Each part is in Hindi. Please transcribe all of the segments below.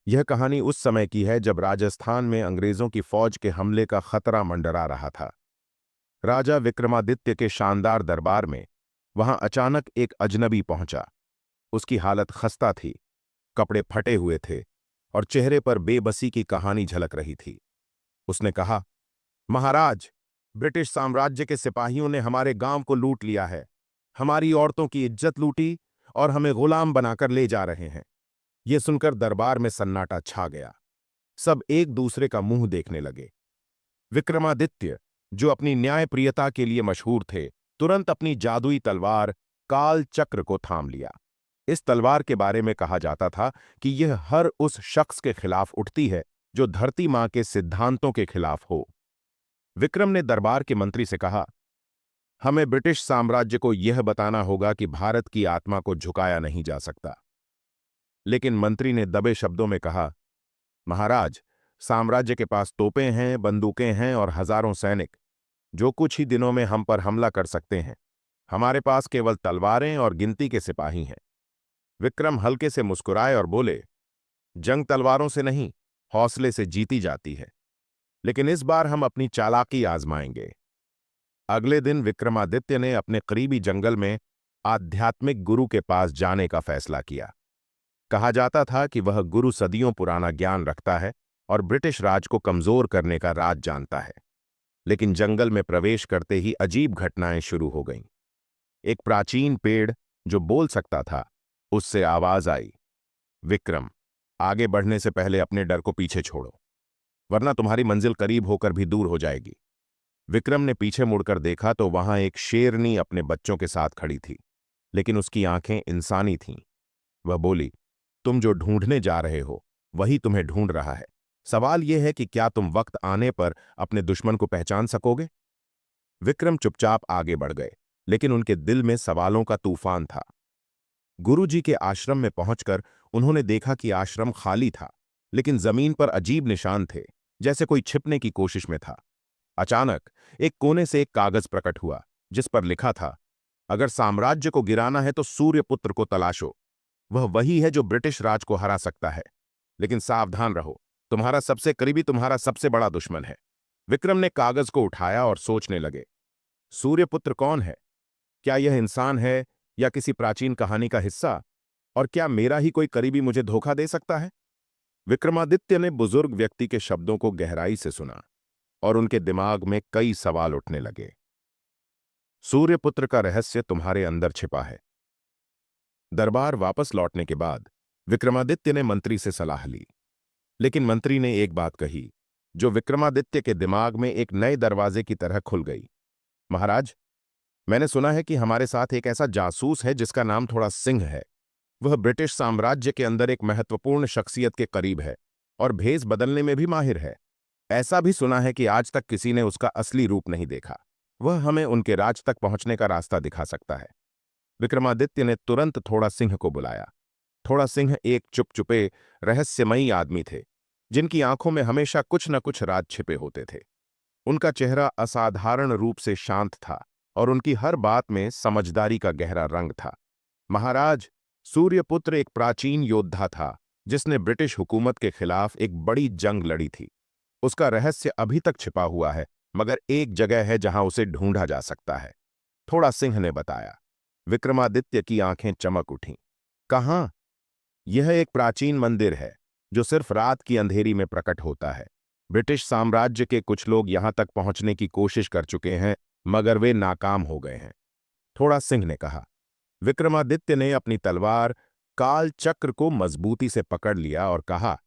यह कहानी उस समय की है जब राजस्थान में अंग्रेजों की फौज के हमले का खतरा मंडरा रहा था। राजा विक्रमादित्य के शानदार दरबार में वहां अचानक एक अजनबी पहुंचा। उसकी हालत खस्ता थी, कपड़े फटे हुए थे और चेहरे पर बेबसी की कहानी झलक रही थी। उसने कहा, महाराज, ब्रिटिश साम्राज्य के सिपाहियों ने हमारे गांव को लूट लिया है। हमारी औरतों की इज्जत लूटी और हमें गुलाम बनाकर ले जा रहे हैं। यह सुनकर दरबार में सन्नाटा छा गया। सब एक दूसरे का मुंह देखने लगे। विक्रमादित्य, जो अपनी न्यायप्रियता के लिए मशहूर थे, तुरंत अपनी जादुई तलवार काल चक्र को थाम लिया। इस तलवार के बारे में कहा जाता था कि यह हर उस शख्स के खिलाफ उठती है जो धरती मां के सिद्धांतों के खिलाफ हो। विक्रम ने दरबार के मंत्री से कहा, हमें ब्रिटिश साम्राज्य को यह बताना होगा कि भारत की आत्मा को झुकाया नहीं जा सकता। लेकिन मंत्री ने दबे शब्दों में कहा, महाराज, साम्राज्य के पास तोपें हैं, बंदूकें हैं और हजारों सैनिक, जो कुछ ही दिनों में हम पर हमला कर सकते हैं। हमारे पास केवल तलवारें और गिनती के सिपाही हैं। विक्रम हल्के से मुस्कुराए और बोले, जंग तलवारों से नहीं, हौसले से जीती जाती है। लेकिन इस बार हम अपनी चालाकी आजमाएंगे। अगले दिन विक्रमादित्य ने अपने करीबी जंगल में आध्यात्मिक गुरु के पास जाने का फैसला किया। कहा जाता था कि वह गुरु सदियों पुराना ज्ञान रखता है और ब्रिटिश राज को कमजोर करने का राज जानता है। लेकिन जंगल में प्रवेश करते ही अजीब घटनाएं शुरू हो गईं। एक प्राचीन पेड़ जो बोल सकता था, उससे आवाज आई, विक्रम, आगे बढ़ने से पहले अपने डर को पीछे छोड़ो, वरना तुम्हारी मंजिल करीब होकर भी दूर हो जाएगी। विक्रम ने पीछे मुड़कर देखा तो वहां एक शेरनी अपने बच्चों के साथ खड़ी थी, लेकिन उसकी आंखें इंसानी थीं। वह बोली, तुम जो ढूंढने जा रहे हो वही तुम्हें ढूंढ रहा है। सवाल यह है कि क्या तुम वक्त आने पर अपने दुश्मन को पहचान सकोगे? विक्रम चुपचाप आगे बढ़ गए, लेकिन उनके दिल में सवालों का तूफान था। गुरुजी के आश्रम में पहुंचकर उन्होंने देखा कि आश्रम खाली था, लेकिन जमीन पर अजीब निशान थे, जैसे कोई छिपने की कोशिश में था। अचानक एक कोने से एक कागज प्रकट हुआ, जिस पर लिखा था, अगर साम्राज्य को गिराना है तो सूर्यपुत्र को तलाशो। वह वही है जो ब्रिटिश राज को हरा सकता है। लेकिन सावधान रहो, तुम्हारा सबसे करीबी तुम्हारा सबसे बड़ा दुश्मन है। विक्रम ने कागज को उठाया और सोचने लगे, सूर्यपुत्र कौन है? क्या यह इंसान है या किसी प्राचीन कहानी का हिस्सा? और क्या मेरा ही कोई करीबी मुझे धोखा दे सकता है? विक्रमादित्य ने बुजुर्ग व्यक्ति के शब्दों को गहराई से सुना और उनके दिमाग में कई सवाल उठने लगे। सूर्यपुत्र का रहस्य तुम्हारे अंदर छिपा है। दरबार वापस लौटने के बाद विक्रमादित्य ने मंत्री से सलाह ली, लेकिन मंत्री ने एक बात कही जो विक्रमादित्य के दिमाग में एक नए दरवाजे की तरह खुल गई। महाराज, मैंने सुना है कि हमारे साथ एक ऐसा जासूस है जिसका नाम थोड़ा सिंह है। वह ब्रिटिश साम्राज्य के अंदर एक महत्वपूर्ण शख्सियत के करीब है और भेष बदलने में भी माहिर है। ऐसा भी सुना है कि आज तक किसी ने उसका असली रूप नहीं देखा। वह हमें उनके राज तक पहुंचने का रास्ता दिखा सकता है। विक्रमादित्य ने तुरंत थोड़ा सिंह को बुलाया। थोड़ा सिंह एक चुपचुपे, रहस्यमयी आदमी थे, जिनकी आंखों में हमेशा कुछ न कुछ राज छिपे होते थे। उनका चेहरा असाधारण रूप से शांत था और उनकी हर बात में समझदारी का गहरा रंग था। महाराज, सूर्यपुत्र एक प्राचीन योद्धा था जिसने ब्रिटिश हुकूमत के खिलाफ एक बड़ी जंग लड़ी थी। उसका रहस्य अभी तक छिपा हुआ है, मगर एक जगह है जहां उसे ढूंढा जा सकता है, थोड़ा सिंह ने बताया। विक्रमादित्य की आंखें चमक उठीं। कहां? यह एक प्राचीन मंदिर है जो सिर्फ रात की अंधेरी में प्रकट होता है। ब्रिटिश साम्राज्य के कुछ लोग यहां तक पहुंचने की कोशिश कर चुके हैं, मगर वे नाकाम हो गए हैं, थोड़ा सिंह ने कहा। विक्रमादित्य ने अपनी तलवार काल चक्र को मजबूती से पकड़ लिया और कहा,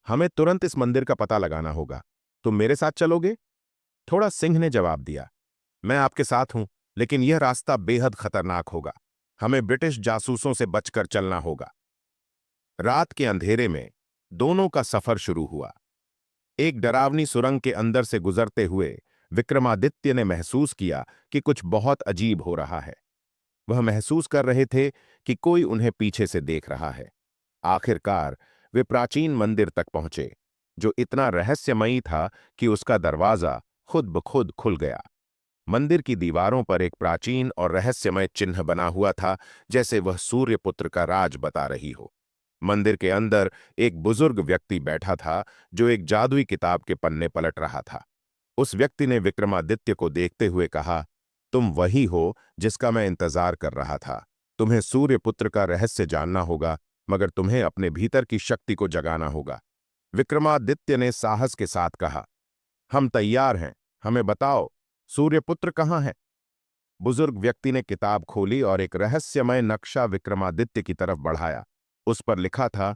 हमें तुरंत इस मंदिर का पता लगाना होगा। तुम मेरे साथ चलोगे? थोड़ा सिंह ने जवाब दिया, मैं आपके साथ हूं, लेकिन यह रास्ता बेहद खतरनाक होगा। हमें ब्रिटिश जासूसों से बचकर चलना होगा। रात के अंधेरे में दोनों का सफर शुरू हुआ। एक डरावनी सुरंग के अंदर से गुजरते हुए विक्रमादित्य ने महसूस किया कि कुछ बहुत अजीब हो रहा है। वह महसूस कर रहे थे कि कोई उन्हें पीछे से देख रहा है। आखिरकार वे प्राचीन मंदिर तक पहुंचे, जो इतना रहस्यमयी था कि उसका दरवाजा खुद ब खुद खुल गया। मंदिर की दीवारों पर एक प्राचीन और रहस्यमय चिन्ह बना हुआ था, जैसे वह सूर्यपुत्र का राज बता रही हो। मंदिर के अंदर एक बुजुर्ग व्यक्ति बैठा था जो एक जादुई किताब के पन्ने पलट रहा था। उस व्यक्ति ने विक्रमादित्य को देखते हुए कहा, तुम वही हो जिसका मैं इंतजार कर रहा था। तुम्हें सूर्यपुत्र का रहस्य जानना होगा, मगर तुम्हें अपने भीतर की शक्ति को जगाना होगा। विक्रमादित्य ने साहस के साथ कहा, हम तैयार हैं, हमें बताओ, सूर्यपुत्र कहाँ है? बुजुर्ग व्यक्ति ने किताब खोली और एक रहस्यमय नक्शा विक्रमादित्य की तरफ बढ़ाया। उस पर लिखा था,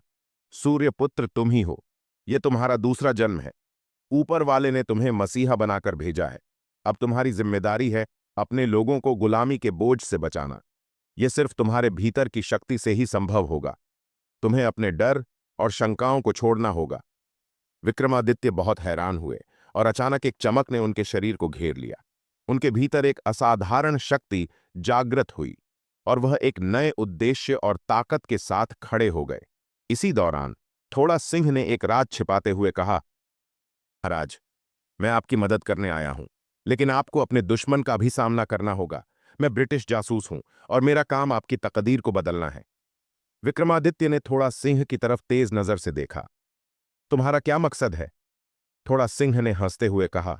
सूर्यपुत्र तुम ही हो, यह तुम्हारा दूसरा जन्म है। ऊपर वाले ने तुम्हें मसीहा बनाकर भेजा है। अब तुम्हारी जिम्मेदारी है अपने लोगों को गुलामी के बोझ से बचाना। यह सिर्फ तुम्हारे भीतर की शक्ति से ही संभव होगा। तुम्हें अपने डर और शंकाओं को छोड़ना होगा। विक्रमादित्य बहुत हैरान हुए और अचानक एक चमक ने उनके शरीर को घेर लिया। उनके भीतर एक असाधारण शक्ति जागृत हुई और वह एक नए उद्देश्य और ताकत के साथ खड़े हो गए। इसी दौरान थोड़ा सिंह ने एक राज छिपाते हुए कहा, महाराज, मैं आपकी मदद करने आया हूं, लेकिन आपको अपने दुश्मन का भी सामना करना होगा। मैं ब्रिटिश जासूस हूं और मेरा काम आपकी तकदीर को बदलना है। विक्रमादित्य ने थोड़ा सिंह की तरफ तेज नजर से देखा। तुम्हारा क्या मकसद है? थोड़ा सिंह ने हंसते हुए कहा,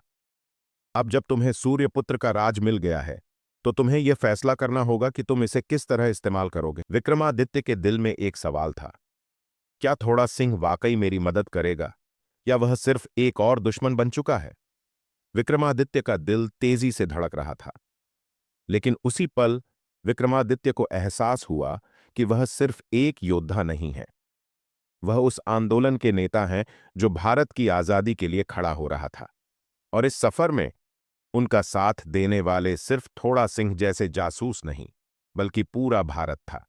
अब जब तुम्हें सूर्यपुत्र का राज मिल गया है, तो तुम्हें यह फैसला करना होगा कि तुम इसे किस तरह इस्तेमाल करोगे। विक्रमादित्य के दिल में एक सवाल था, क्या थोड़ा सिंह वाकई मेरी मदद करेगा, या वह सिर्फ एक और दुश्मन बन चुका है? विक्रमादित्य का दिल तेजी से धड़क रहा था, लेकिन उसी पल विक्रमादित्य को एहसास हुआ कि वह सिर्फ एक योद्धा नहीं है, वह उस आंदोलन के नेता हैं जो भारत की आजादी के लिए खड़ा हो रहा था। और इस सफर में उनका साथ देने वाले सिर्फ थोड़ा सिंह जैसे जासूस नहीं, बल्कि पूरा भारत था।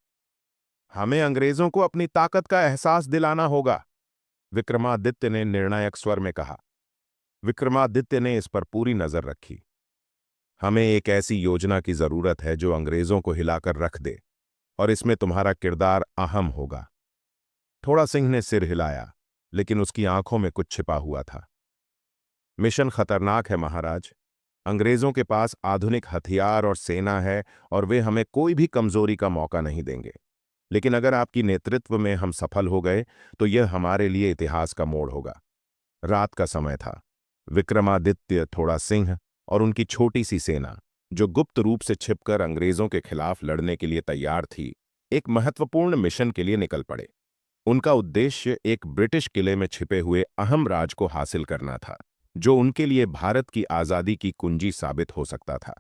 हमें अंग्रेजों को अपनी ताकत का एहसास दिलाना होगा, विक्रमादित्य ने निर्णायक स्वर में कहा। विक्रमादित्य ने इस पर पूरी नजर रखी। हमें एक ऐसी योजना की जरूरत है जो अंग्रेजों को हिलाकर रख दे, और इसमें तुम्हारा किरदार अहम होगा। थोड़ा सिंह ने सिर हिलाया, लेकिन उसकी आंखों में कुछ छिपा हुआ था। मिशन खतरनाक है महाराज। अंग्रेजों के पास आधुनिक हथियार और सेना है, और वे हमें कोई भी कमजोरी का मौका नहीं देंगे। लेकिन अगर आपकी नेतृत्व में हम सफल हो गए, तो यह हमारे लिए इतिहास का मोड़ होगा। रात का समय था। विक्रमादित्य, थोड़ा सिंह और उनकी छोटी सी सेना, जो गुप्त रूप से छिपकर अंग्रेजों के खिलाफ लड़ने के लिए तैयार थी, एक महत्वपूर्ण मिशन के लिए निकल पड़े। उनका उद्देश्य एक ब्रिटिश किले में छिपे हुए अहम राज को हासिल करना था, जो उनके लिए भारत की आजादी की कुंजी साबित हो सकता था।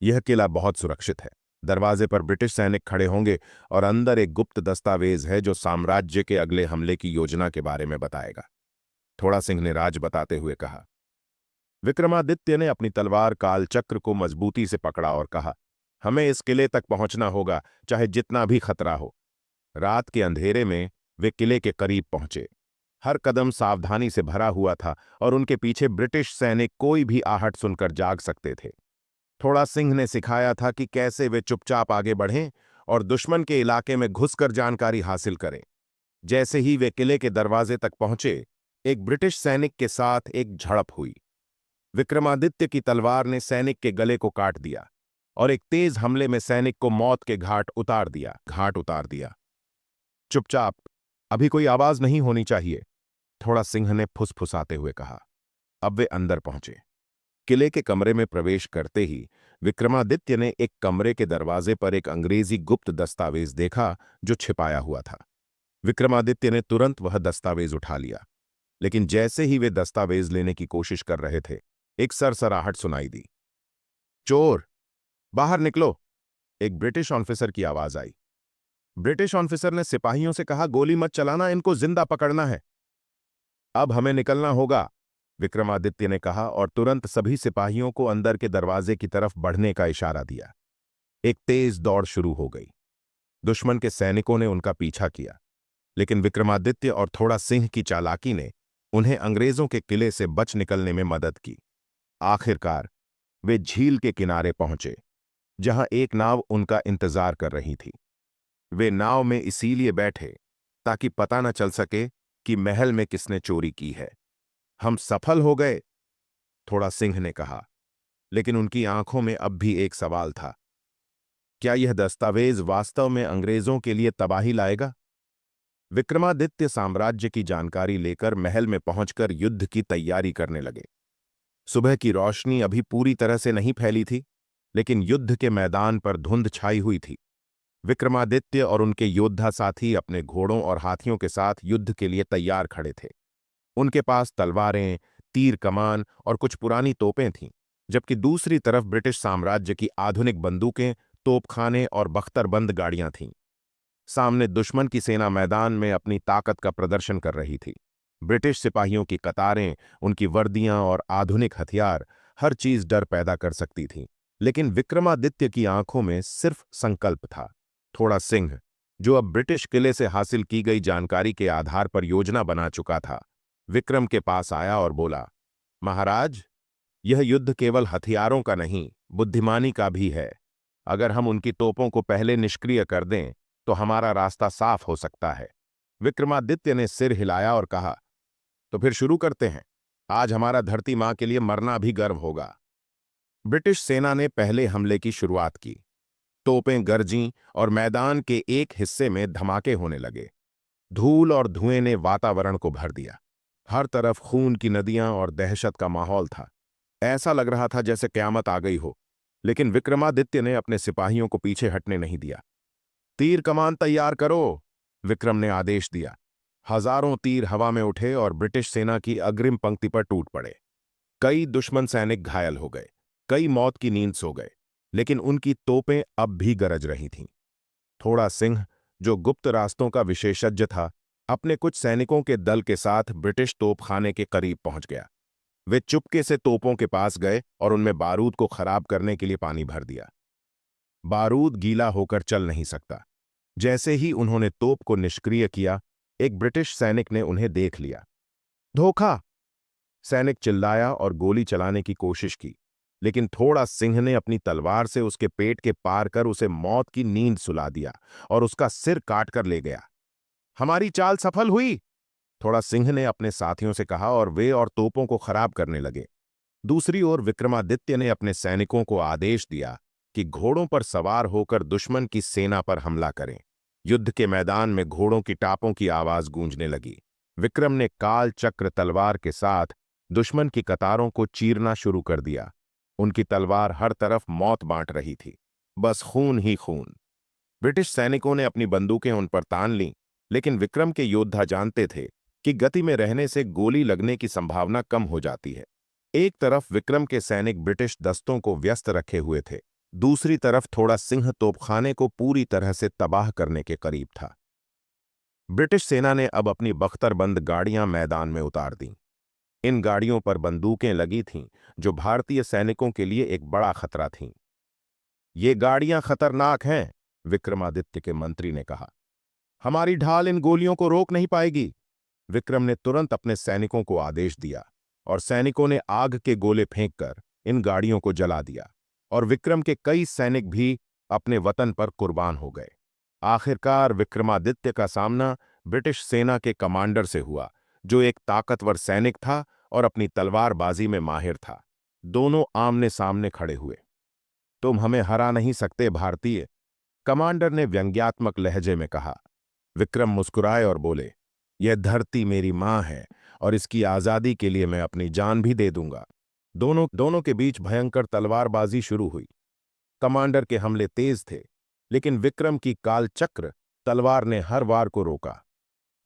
यह किला बहुत सुरक्षित है। दरवाजे पर ब्रिटिश सैनिक खड़े होंगे और अंदर एक गुप्त दस्तावेज है जो साम्राज्य के अगले हमले की योजना के बारे में बताएगा, थोड़ा सिंह ने राज बताते हुए कहा। विक्रमादित्य ने अपनी तलवार कालचक्र को मजबूती से पकड़ा और कहा, हमें इस किले तक पहुंचना होगा, चाहे जितना भी खतरा हो। रात के अंधेरे में वे किले के करीब पहुंचे। हर कदम सावधानी से भरा हुआ था और उनके पीछे ब्रिटिश सैनिक कोई भी आहट सुनकर जाग सकते थे। थोड़ा सिंह ने सिखाया था कि कैसे वे चुपचाप आगे बढ़ें और दुश्मन के इलाके में घुसकर जानकारी हासिल करें। जैसे ही वे किले के दरवाजे तक पहुंचे, एक ब्रिटिश सैनिक के साथ एक झड़प हुई। विक्रमादित्य की तलवार ने सैनिक के गले को काट दिया और एक तेज हमले में सैनिक को मौत के घाट उतार दिया। चुपचाप, अभी कोई आवाज नहीं होनी चाहिए, थोड़ा सिंह ने फुसफुसाते हुए कहा। अब वे अंदर पहुंचे। किले के कमरे में प्रवेश करते ही विक्रमादित्य ने एक कमरे के दरवाजे पर एक अंग्रेजी गुप्त दस्तावेज देखा जो छिपाया हुआ था। विक्रमादित्य ने तुरंत वह दस्तावेज उठा लिया, लेकिन जैसे ही वे दस्तावेज लेने की कोशिश कर रहे थे, एक सरसराहट सुनाई दी। चोर, बाहर निकलो, एक ब्रिटिश ऑफिसर की आवाज आई। ब्रिटिश ऑफिसर ने सिपाहियों से कहा, गोली मत चलाना, इनको जिंदा पकड़ना है। अब हमें निकलना होगा, विक्रमादित्य ने कहा और तुरंत सभी सिपाहियों को अंदर के दरवाजे की तरफ बढ़ने का इशारा दिया। एक तेज दौड़ शुरू हो गई। दुश्मन के सैनिकों ने उनका पीछा किया, लेकिन विक्रमादित्य और थोड़ा सिंह की चालाकी ने उन्हें अंग्रेजों के किले से बच निकलने में मदद की। आखिरकार वे झील के किनारे पहुंचे, जहां एक नाव उनका इंतजार कर रही थी। वे नाव में इसीलिए बैठे ताकि पता न चल सके कि महल में किसने चोरी की है। हम सफल हो गए, थोड़ा सिंह ने कहा, लेकिन उनकी आंखों में अब भी एक सवाल था। क्या यह दस्तावेज वास्तव में अंग्रेजों के लिए तबाही लाएगा? विक्रमादित्य साम्राज्य की जानकारी लेकर महल में पहुंचकर युद्ध की तैयारी करने लगे। सुबह की रोशनी अभी पूरी तरह से नहीं फैली थी, लेकिन युद्ध के मैदान पर धुंध छाई हुई थी। विक्रमादित्य और उनके योद्धा साथी अपने घोड़ों और हाथियों के साथ युद्ध के लिए तैयार खड़े थे। उनके पास तलवारें, तीर कमान और कुछ पुरानी तोपें थीं, जबकि दूसरी तरफ ब्रिटिश साम्राज्य की आधुनिक बंदूकें, तोपखाने और बख्तरबंद गाड़ियां थीं। सामने दुश्मन की सेना मैदान में अपनी ताकत का प्रदर्शन कर रही थी। ब्रिटिश सिपाहियों की कतारें, उनकी वर्दियां और आधुनिक हथियार, हर चीज डर पैदा कर सकती थी। लेकिन विक्रमादित्य की आंखों में सिर्फ संकल्प था। थोड़ा सिंह, जो अब ब्रिटिश किले से हासिल की गई जानकारी के आधार पर योजना बना चुका था, विक्रम के पास आया और बोला, महाराज, यह युद्ध केवल हथियारों का नहीं, बुद्धिमानी का भी है। अगर हम उनकी तोपों को पहले निष्क्रिय कर दें, तो हमारा रास्ता साफ हो सकता है। विक्रमादित्य ने सिर हिलाया और कहा, तो फिर शुरू करते हैं। आज हमारा धरती मां के लिए मरना भी गर्व होगा। ब्रिटिश सेना ने पहले हमले की शुरुआत की। तोपें गरजीं और मैदान के एक हिस्से में धमाके होने लगे। धूल और धुएं ने वातावरण को भर दिया। हर तरफ खून की नदियां और दहशत का माहौल था। ऐसा लग रहा था जैसे क़यामत आ गई हो। लेकिन विक्रमादित्य ने अपने सिपाहियों को पीछे हटने नहीं दिया। तीर कमान तैयार करो, विक्रम ने आदेश दिया। हजारों तीर हवा में उठे और ब्रिटिश सेना की अग्रिम पंक्ति पर टूट पड़े। कई दुश्मन सैनिक घायल हो गए, कई मौत की नींद सो गए, लेकिन उनकी तोपें अब भी गरज रही थीं। थोड़ा सिंह, जो गुप्त रास्तों का विशेषज्ञ था, अपने कुछ सैनिकों के दल के साथ ब्रिटिश तोपखाने के करीब पहुंच गया। वे चुपके से तोपों के पास गए और उनमें बारूद को खराब करने के लिए पानी भर दिया। बारूद गीला होकर चल नहीं सकता। जैसे ही उन्होंने तोप को निष्क्रिय किया, एक ब्रिटिश सैनिक ने उन्हें देख लिया। धोखा! सैनिक चिल्लाया और गोली चलाने की कोशिश की, लेकिन थोड़ा सिंह ने अपनी तलवार से उसके पेट के पार कर उसे मौत की नींद सुला दिया और उसका सिर काटकर ले गया। हमारी चाल सफल हुई, थोड़ा सिंह ने अपने साथियों से कहा और वे और तोपों को खराब करने लगे। दूसरी ओर विक्रमादित्य ने अपने सैनिकों को आदेश दिया कि घोड़ों पर सवार होकर दुश्मन की सेना पर हमला करें। युद्ध के मैदान में घोड़ों की टापों की आवाज गूंजने लगी। विक्रम ने काल चक्र तलवार के साथ दुश्मन की कतारों को चीरना शुरू कर दिया। उनकी तलवार हर तरफ मौत बांट रही थी, बस खून ही खून। ब्रिटिश सैनिकों ने अपनी बंदूकें उन पर तान लीं, लेकिन विक्रम के योद्धा जानते थे कि गति में रहने से गोली लगने की संभावना कम हो जाती है। एक तरफ विक्रम के सैनिक ब्रिटिश दस्तों को व्यस्त रखे हुए थे, दूसरी तरफ थोड़ा सिंह तोपखाने को पूरी तरह से तबाह करने के करीब था। ब्रिटिश सेना ने अब अपनी बख्तरबंद गाड़ियां मैदान में उतार दीं। इन गाड़ियों पर बंदूकें लगी थीं, जो भारतीय सैनिकों के लिए एक बड़ा खतरा थीं। ये गाड़ियां खतरनाक हैं, विक्रमादित्य के मंत्री ने कहा। हमारी ढाल इन गोलियों को रोक नहीं पाएगी। विक्रम ने तुरंत अपने सैनिकों को आदेश दिया और सैनिकों ने आग के गोले फेंककर इन गाड़ियों को जला दिया और विक्रम के कई सैनिक भी अपने वतन पर कुर्बान हो गए। आखिरकार विक्रमादित्य का सामना ब्रिटिश सेना के कमांडर से हुआ, जो एक ताकतवर सैनिक था और अपनी तलवारबाजी में माहिर था। दोनों आमने सामने खड़े हुए। तुम हमें हरा नहीं सकते भारतीय, कमांडर ने व्यंग्यात्मक लहजे में कहा। विक्रम मुस्कुराए और बोले, यह धरती मेरी मां है और इसकी आजादी के लिए मैं अपनी जान भी दे दूंगा। दोनों के बीच भयंकर तलवारबाजी शुरू हुई। कमांडर के हमले तेज थे, लेकिन विक्रम की कालचक्र तलवार ने हर वार को रोका।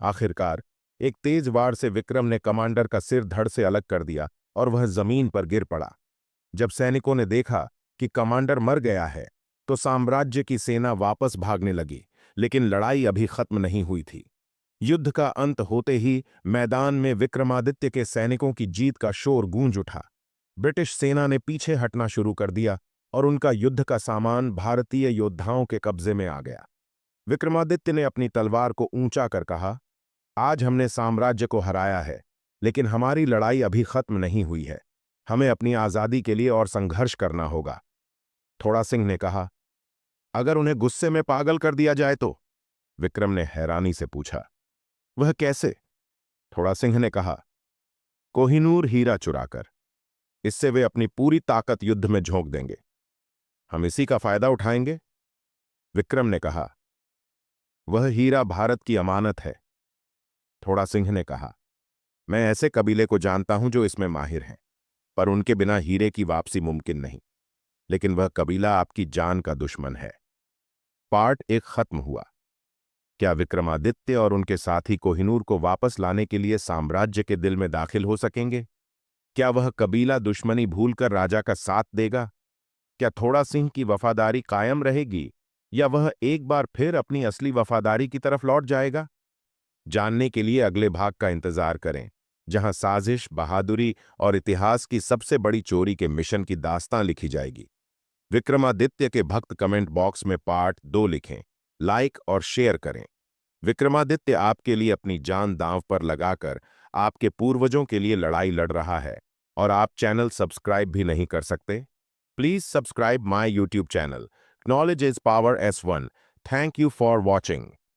आखिरकार एक तेज वार से विक्रम ने कमांडर का सिर धड़ से अलग कर दिया और वह जमीन पर गिर पड़ा। जब सैनिकों ने देखा कि कमांडर मर गया है, तो साम्राज्य की सेना वापस भागने लगी, लेकिन लड़ाई अभी खत्म नहीं हुई थी। युद्ध का अंत होते ही मैदान में विक्रमादित्य के सैनिकों की जीत का शोर गूंज उठा। ब्रिटिश सेना ने पीछे हटना शुरू कर दिया और उनका युद्ध का सामान भारतीय योद्धाओं के कब्जे में आ गया। विक्रमादित्य ने अपनी तलवार को ऊंचा कर कहा, आज हमने साम्राज्य को हराया है, लेकिन हमारी लड़ाई अभी खत्म नहीं हुई है। हमें अपनी आजादी के लिए और संघर्ष करना होगा। थोड़ा सिंह ने कहा, अगर उन्हें गुस्से में पागल कर दिया जाए तो? विक्रम ने हैरानी से पूछा। वह कैसे? थोड़ा सिंह ने कहा, कोहिनूर हीरा चुराकर। इससे वे अपनी पूरी ताकत युद्ध में झोंक देंगे। हम इसी का फायदा उठाएंगे। विक्रम ने कहा, वह हीरा भारत की अमानत है, थोड़ा सिंह ने कहा। मैं ऐसे कबीले को जानता हूं जो इसमें माहिर हैं, पर उनके बिना हीरे की वापसी मुमकिन नहीं। लेकिन वह कबीला आपकी जान का दुश्मन है। पार्ट 1 खत्म हुआ। क्या विक्रमादित्य और उनके साथी कोहिनूर को वापस लाने के लिए साम्राज्य के दिल में दाखिल हो सकेंगे? क्या वह कबीला दुश्मनी भूलकर राजा का साथ देगा? क्या थोड़ा सिंह की वफादारी कायम रहेगी, या वह एक बार फिर अपनी असली वफादारी की तरफ लौट जाएगा? जानने के लिए अगले भाग का इंतजार करें, जहां साजिश, बहादुरी और इतिहास की सबसे बड़ी चोरी के मिशन की दास्तां लिखी जाएगी। विक्रमादित्य के भक्त कमेंट बॉक्स में पार्ट 2 लिखें, लाइक और शेयर करें। विक्रमादित्य आपके लिए अपनी जान दांव पर लगाकर आपके पूर्वजों के लिए लड़ाई लड़ रहा है, और आप चैनल सब्सक्राइब भी नहीं कर सकते? Please subscribe my YouTube channel. Knowledge is power S1। Thank you for watching.